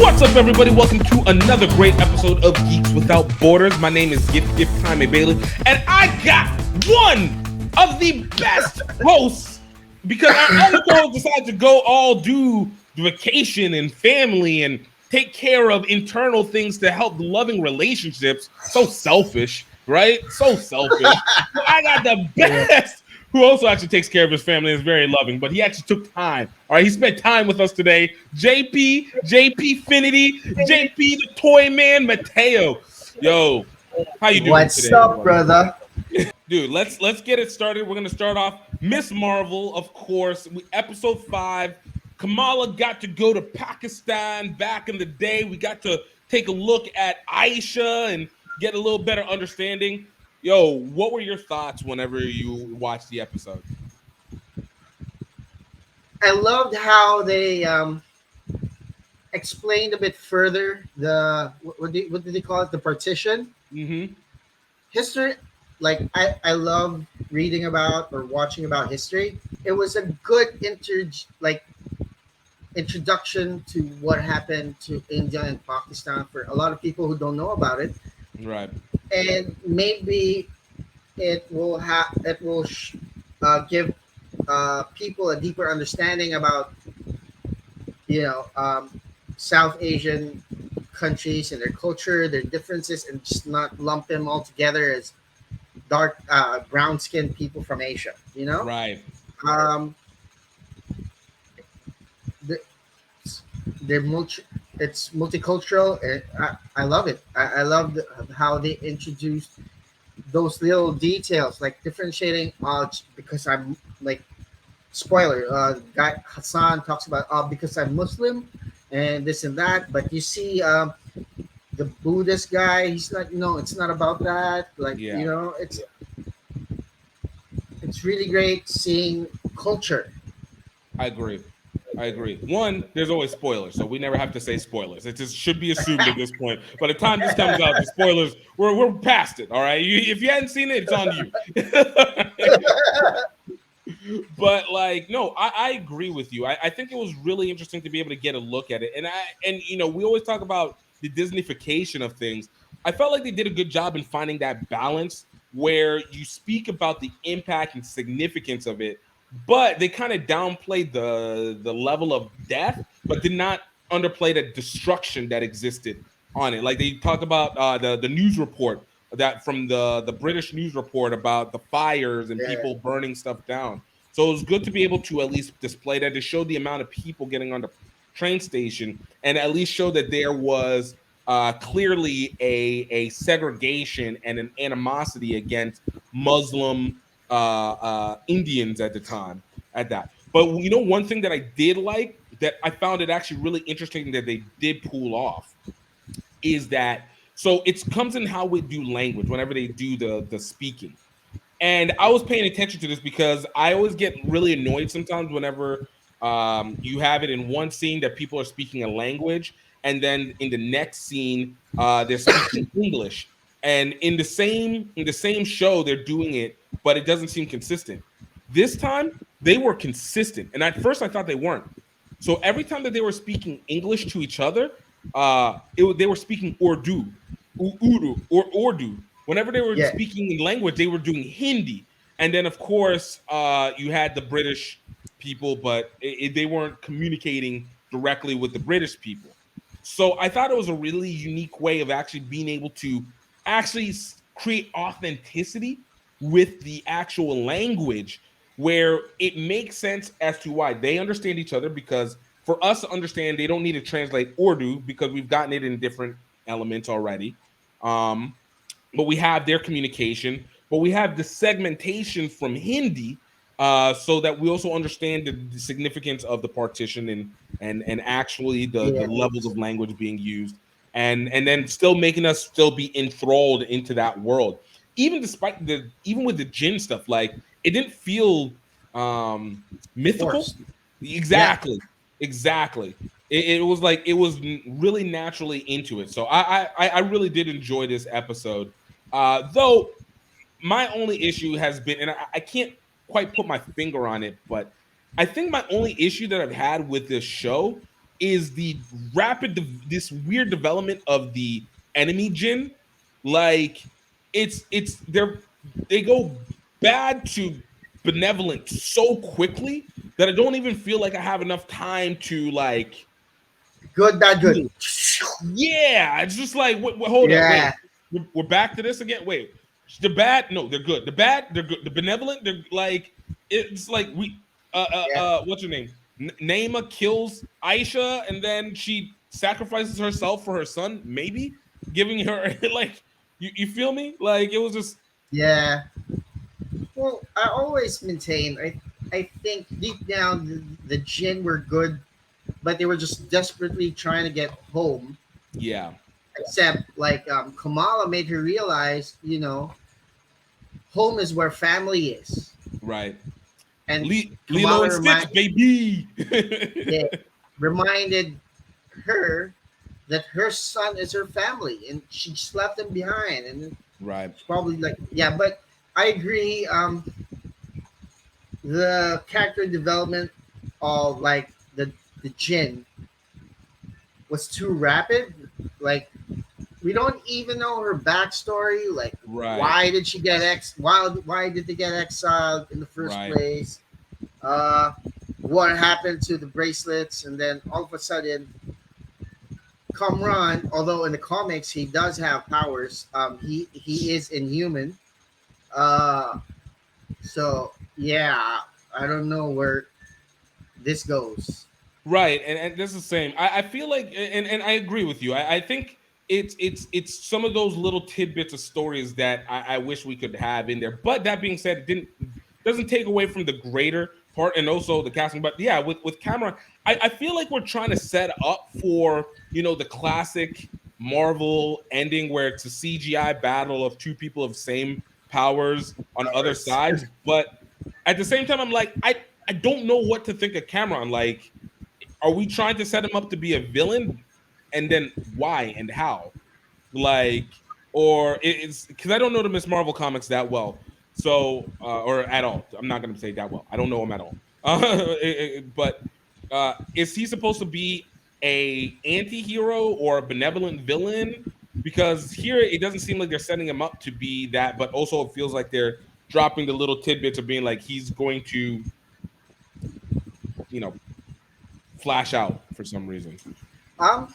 What's up, everybody? Welcome to another great episode of Geeks Without Borders. My name is Gift Time Egbelu, and I got one of the best hosts because our other co-host decided to go all do vacation and family and take care of internal things to help loving relationships. So selfish, right? So selfish. So I got the best who also actually takes care of his family and is very loving, but he actually took time. All right, he spent time with us today. JP Finity, JP the Toy Man Mateo. Yo, how you doing What's today, up, brother? brother? Dude, let's get it started. We're gonna start off Miss Marvel, of course. Episode 5. Kamala got to go to Pakistan back in the day. We got to take a look at Aisha and get a little better understanding. Yo, what were your thoughts whenever you watched the episode? I loved how they explained a bit further what did they call it? The partition Mm-hmm. history. Like I love reading about or watching about history. It was a good introduction to what happened to India and Pakistan for a lot of people who don't know about it, Right. and maybe it will give people a deeper understanding about you know um, South Asian countries and their culture, their differences, and just not lump them all together as dark brown skinned people from Asia. Right. Um, the, they're it's multicultural, and I love it. I love how they introduced those little details, like differentiating because I'm like spoiler, guy Hassan talks about because I'm Muslim and this and that, but you see the Buddhist guy, he's like, no, it's not about that. Like, Yeah. it's really great seeing culture. I agree. I agree. One, there's always spoilers, so we never have to say spoilers. It just should be assumed at this point. By the time this comes out, the spoilers we're past it. All right. If you hadn't seen it, it's on you. But like, no, I agree with you. I think it was really interesting to be able to get a look at it. And we always talk about the Disneyfication of things. I felt like they did a good job in finding that balance where you speak about the impact and significance of it, but they kind of downplayed the level of death, but did not underplay the destruction that existed on it. Like they talked about the news report that from the British news report about the fires and Yeah, people burning stuff down. So it was good to be able to at least display that to show the amount of people getting on the train station and at least show that there was clearly a segregation and an animosity against Muslim Indians at the time at that. But one thing that I did like that I found it actually really interesting that they did pull off is that so it comes in how we do language whenever they do the speaking. And I was paying attention to this because I always get really annoyed sometimes whenever you have it in one scene that people are speaking a language, and then in the next scene they're speaking English. And in the same show they're doing it, but it doesn't seem consistent. This time they were consistent, and at first I thought they weren't. So every time that they were speaking English to each other, they were speaking Urdu or Urdu. Whenever they were yeah, speaking in language, they were doing Hindi. And then, of course, you had the British people, but they weren't communicating directly with the British people. So I thought it was a really unique way of actually being able to actually create authenticity with the actual language where it makes sense as to why they understand each other because for us to understand, they don't need to translate Urdu because we've gotten it in different elements already. Um, but we have their communication, but we have the segmentation from Hindi, so that we also understand the significance of the partition and actually the yeah, levels of language being used, and then still making us still be enthralled into that world, even with the jinn stuff, like it didn't feel mythical. forced. Yeah, Exactly. It was like it was really naturally into it. So I really did enjoy this episode. Though my only issue has been, and I can't quite put my finger on it, but I think my only issue that I've had with this show is the this weird development of the enemy Jin. Like they go bad to benevolent so quickly that I don't even feel like I have enough time to like Good, bad, good. yeah, it's just like hold up, wait, Yeah, we're back to this again. Wait, the bad, no, they're good. The bad, they're good. The benevolent, they're like it's like yeah, what's her name? Naima kills Aisha, and then she sacrifices herself for her son, maybe giving her like you feel me? Like it was just yeah. Well, I always maintain. I think deep down the Jin were good, but they were just desperately trying to get home. yeah, Except like Kamala made her realize, home is where family is, right. and Lilo Kamala and Stitch, baby. yeah, reminded her that her son is her family, and she just left him behind. And Right. it's probably like, yeah, but I agree. The character development of like the Jin was too rapid. Like we don't even know her backstory. Like Right. why did she get why did they get exiled in the first Right. place? Uh, what happened to the bracelets? And then all of a sudden, Kamran, although in the comics he does have powers, he is inhuman. Uh, so yeah, I don't know where this goes. Right, and this is the same. I feel like, and I agree with you. I think it's some of those little tidbits of stories that I wish we could have in there. But that being said, it didn't doesn't take away from the greater part and also the casting. But yeah, with Cameron, I feel like we're trying to set up for the classic Marvel ending where it's a CGI battle of two people of same powers on other Powers. sides. But at the same time, I'm like I don't know what to think of Cameron. Like are we trying to set him up to be a villain and then why and how like or it's because I don't know the Miss Marvel comics that well so or at all. I'm not going to say that well, I don't know him at all. But is he supposed to be a anti-hero or a benevolent villain? Because here it doesn't seem like they're setting him up to be that, but also it feels like they're dropping the little tidbits of being like he's going to you know flash out for some reason. Um,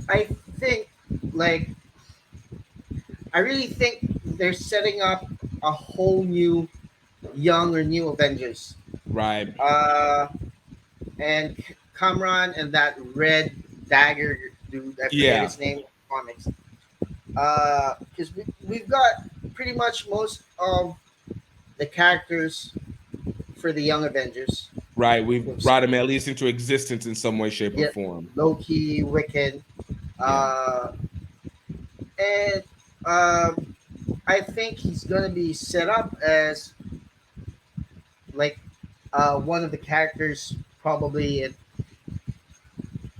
I think like I really think they're setting up a whole new young or new Avengers. Right. Uh, and Kamran and that red dagger dude, I forget Yeah. his name in comics. Because we've got pretty much most of the characters for the Young Avengers. Right. We've We've brought him at least into existence in some way, shape, or yeah, form. Loki, Wiccan, Yeah. uh, and um, I think he's gonna be set up as like one of the characters, probably in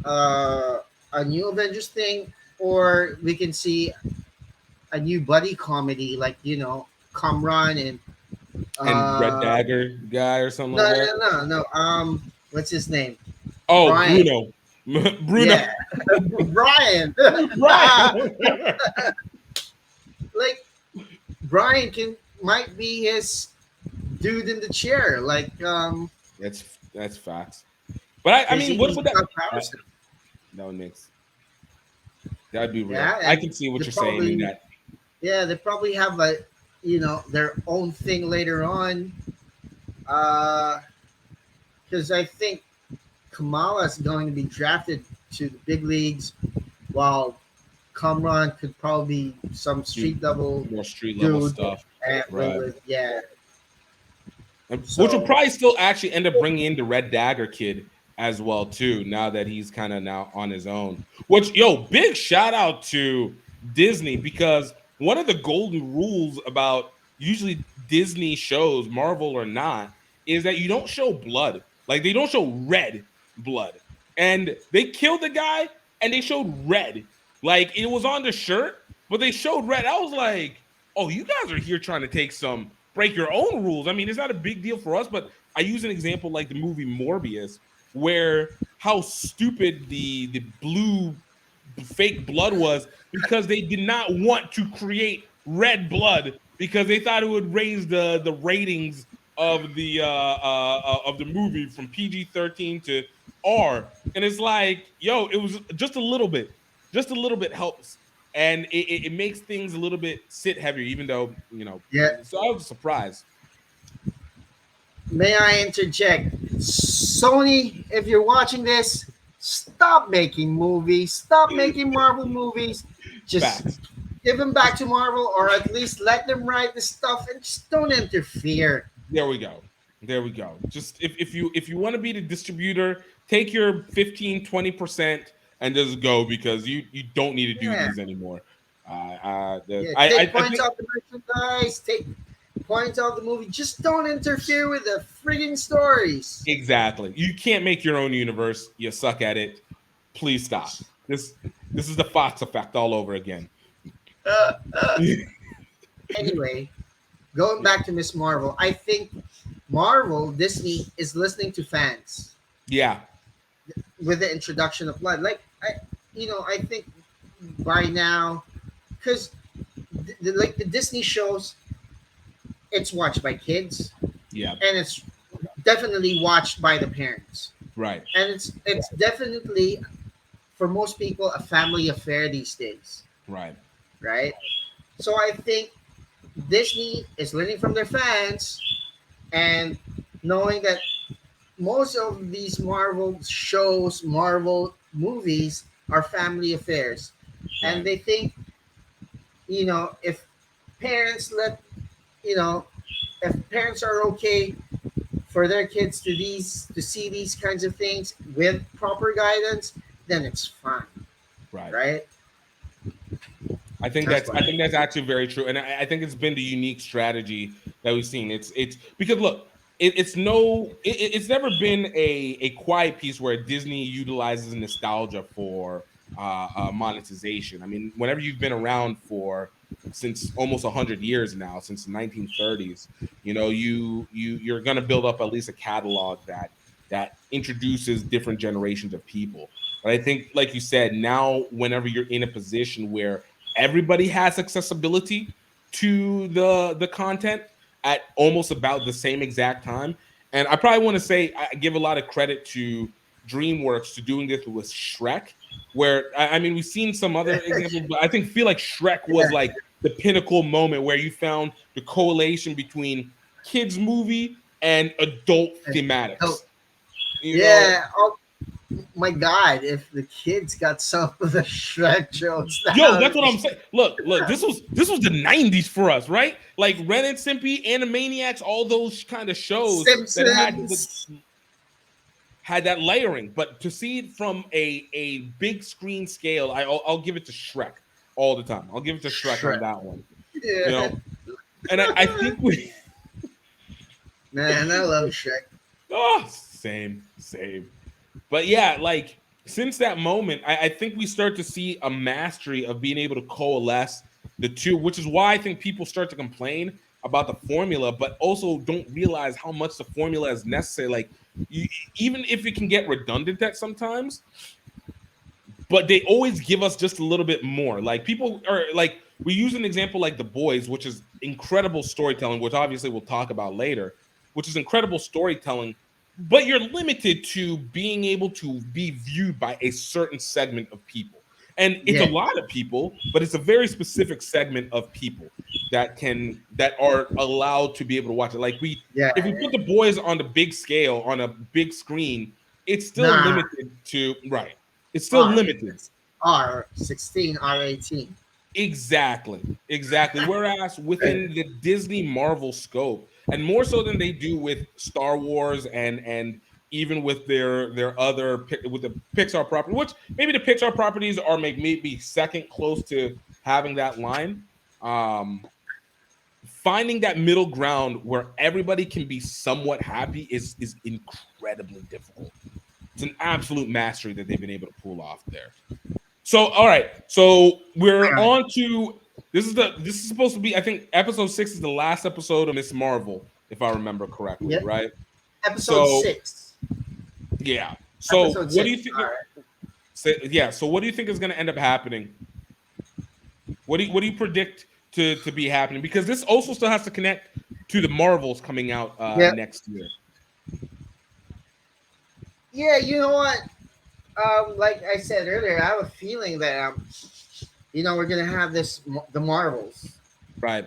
uh, a new Avengers thing, or we can see a new buddy comedy, like Kamran and And Red uh, Dagger guy or something no, like that. no, no, no. What's his name? Oh, Brian. Bruno. Bruno. Yeah, Brian. Right. Like Brian can might be his dude in the chair. Like That's facts. But I because mean, what he's would that? got Uh, powers. that would make that'd be real. Yeah, I and can see what they you're saying in probably that. yeah they probably have their own thing later on. Because I think Kamala is going to be drafted to the big leagues, while Kamran could probably be some Do street level more street level dude. stuff. And Right. yeah, Which will so probably still actually end up bringing in the Red Dagger kid as well too. Now that he's kind of now on his own. Which big shout out to Disney because one of the golden rules about usually Disney shows, Marvel or not, is that you don't show blood. Like they don't show red blood, and they killed the guy and they showed red. Like it was on the shirt, but they showed red. I was like, oh, you guys are here trying to take break your own rules. I mean, it's not a big deal for us, but I use an example like the movie Morbius. where how stupid the blue fake blood was because they did not want to create red blood because they thought it would raise the ratings of the movie from PG-13 to R. And it's like, yo, it was just a little bit helps, and it makes things a little bit sit heavier, even though Yeah. So I was surprised. May I interject? Sony, if you're watching this, stop making movies. Stop making Marvel movies. Just Facts. give them back to Marvel, or at least let them write the stuff and just don't interfere. There we go. There we go. Just if you want to be the distributor, take your 15-20% and just go because you don't need to do Yeah. these anymore. Yeah. I Take I points think off the merchandise. Take points off the movie. Just don't interfere with the friggin' stories. exactly. You can't make your own universe. You suck at it. Please stop. This is the Fox effect all over again. Anyway, going Yeah. back to Miss Marvel, I think Marvel, Disney is listening to fans Yeah. with the introduction of blood. Like I think by now, because like the Disney shows, it's watched by kids Yeah. and it's definitely watched by the parents, Right. and it's definitely for most people a family affair these days, Right. right? So I think Disney is learning from their fans and knowing that most of these Marvel shows, Marvel movies are family affairs. And Right. they think, if parents let, you know, if parents are okay for their kids to see these kinds of things with proper guidance, then it's fine, Right. right? That's I why. think that's actually very true, and I think it's been the unique strategy that we've seen. It's because look, it's never been a quiet piece where Disney utilizes nostalgia for monetization. I mean, whenever you've been around for since almost 100 years now, since the 1930s, you're gonna build up at least a catalog that introduces different generations of people. But I think, like you said, now whenever you're in a position where everybody has accessibility to the content at almost about the same exact time. And I probably want to say I give a lot of credit to DreamWorks to doing this with Shrek, where I mean we've seen some other examples, but I think feel like Shrek was Yeah. like the pinnacle moment where you found the correlation between kids movie and adult So, thematics. You know, yeah. Oh my God! If the kids got some of the Shrek jokes Yo, down, that's what I'm saying. Look, this was the '90s for us, right? Like Ren and Stimpy, Animaniacs, all those kind of shows that Simpsons. had that layering. But to see it from a big screen scale, I'll give it to Shrek all the time. I'll give it to Shrek on Shrek. that one. You Yeah. know, and I think we Man, I love Shrek. oh same. But yeah, like since that moment, I think we start to see a mastery of being able to coalesce the two, which is why I think people start to complain about the formula, but also don't realize how much the formula is necessary. Like, you, even if it can get redundant at sometimes, but they always give us just a little bit more. Like people are like, we use an example like The Boys, which is incredible storytelling, which obviously we'll talk about later, which is incredible storytelling, but you're limited to being able to be viewed by a certain segment of people. And it's a Yeah. lot of people, but it's a very specific segment of people that are allowed to be able to watch it. Like we Yeah. if we put The Boys on the big scale on a big screen, it's still Nah. limited to right. It's still R. limited. It's R16, R18. Exactly. Exactly. Whereas within the Disney Marvel scope, and more so than they do with Star Wars and even with their other with the Pixar property, which maybe the Pixar properties are maybe second close to having that line. Um, Finding that middle ground where everybody can be somewhat happy is incredibly difficult. It's an absolute mastery that they've been able to pull off there. So, all right. So we're Alright. on to this is supposed to be, I think episode 6 is the last episode of Miss Marvel, if I remember correctly, Yep. right? Episode So 6. yeah. So Episode what do you 6. think? All right. So what do you think is going to end up happening? What do you predict to be happening? Because this also still has to connect to the Marvels coming out Yeah. next year. Yeah, you know what? Like I said earlier, I have a feeling that we're gonna have the Marvels. Right.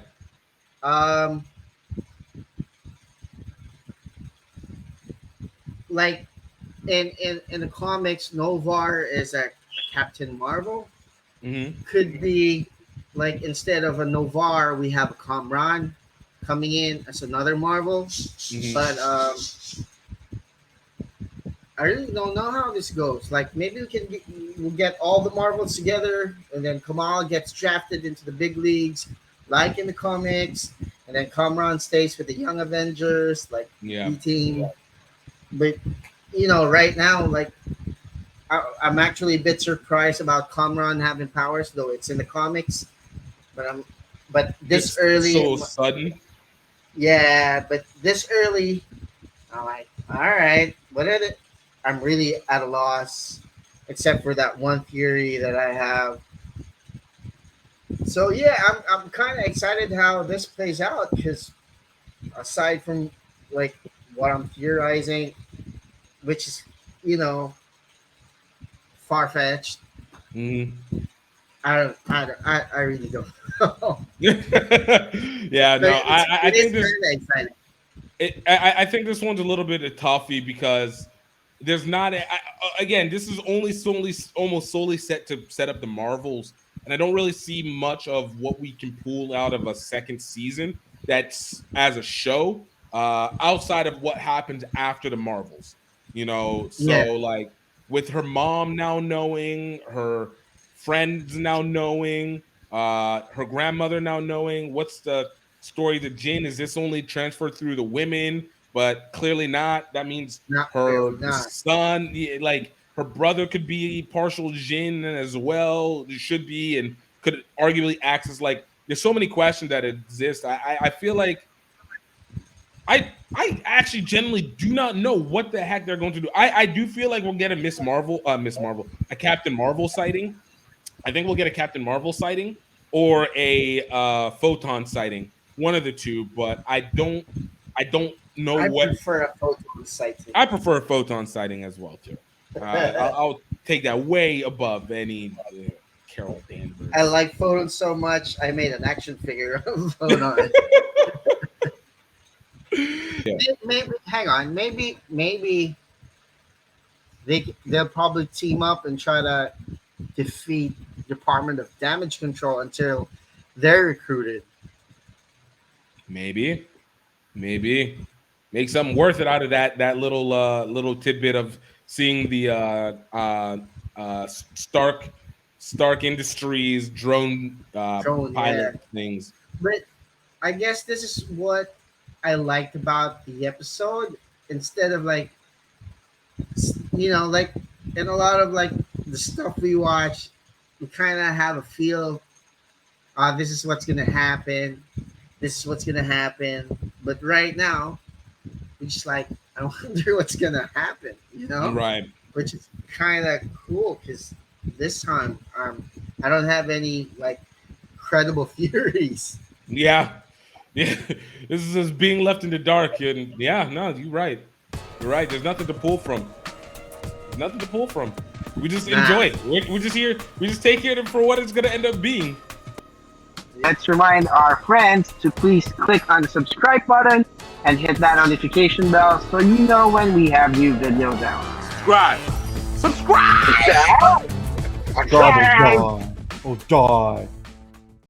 Um, like in the comics, Novar is a Captain Marvel. Mm-hmm. Could be like instead of a Novar, we have a Kamran coming in as another Marvel. Mm-hmm. But I really don't know how this goes. Like maybe we'll get all the Marvels together, and then Kamal gets drafted into the big leagues, like in the comics, and then Kamran stays with the Young Avengers, like Yeah. B Team. But right now, like I'm actually a bit surprised about Kamran having powers, though it's in the comics. But this Just early, so sudden. yeah. But this early, I'm like, all right, what are the? I'm really at a loss, except for that one theory that I have. So yeah, I'm kind of excited how this plays out because aside from like what I'm theorizing, which is you know far fetched, Mm-hmm. I really don't know. Yeah. But No. I it is think this. kind of exciting. I think this one's a little bit of toughy because there's not again, this is only solely almost solely set to set up the Marvels, and I don't really see much of what we can pull out of a second season that's as a show outside of what happens after the Marvels. Yeah, So like with her mom now knowing, her friends now knowing, her grandmother now knowing, what's the story to Jin? Is this only transferred through the women? But clearly not. That means not her really, not. son, like her brother, could be partial Jin as well. It should be, and could arguably act as like. There's so many questions that exist. I feel like I actually generally do not know what the heck they're going to do. I do feel like we'll get a Miss Marvel, a Captain Marvel sighting. I think we'll get a Captain Marvel sighting or a Photon sighting, one of the two. But I don't know I what. prefer a photon sighting. I prefer a Photon sighting as well too. I'll take that way above any Carol Danvers. I like photon so much. I made an action figure of photon. Yeah. Maybe hang on. Maybe they'll probably team up and try to defeat Department of Damage Control until they're recruited. Maybe make something worth it out of that little tidbit of seeing the Stark Industries drone Drone, yeah. pilot things. But I guess this is what I liked about the episode. Instead of like like in a lot of like the stuff we watch, we kind of have a feel. This is what's gonna happen. This is what's gonna happen. But right now, we just like I wonder what's gonna happen. Right. Which is kind of cool because this time I don't have any like credible theories. Yeah. This is just being left in the dark, and yeah, no, you're right. There's nothing to pull from. We just enjoy it. We're just here. We just take it for what it's gonna end up being. Let's remind our friends to please click on the subscribe button and hit that notification bell so you know when we have new videos out. Subscribe. Subscribe! God, oh die. Oh die.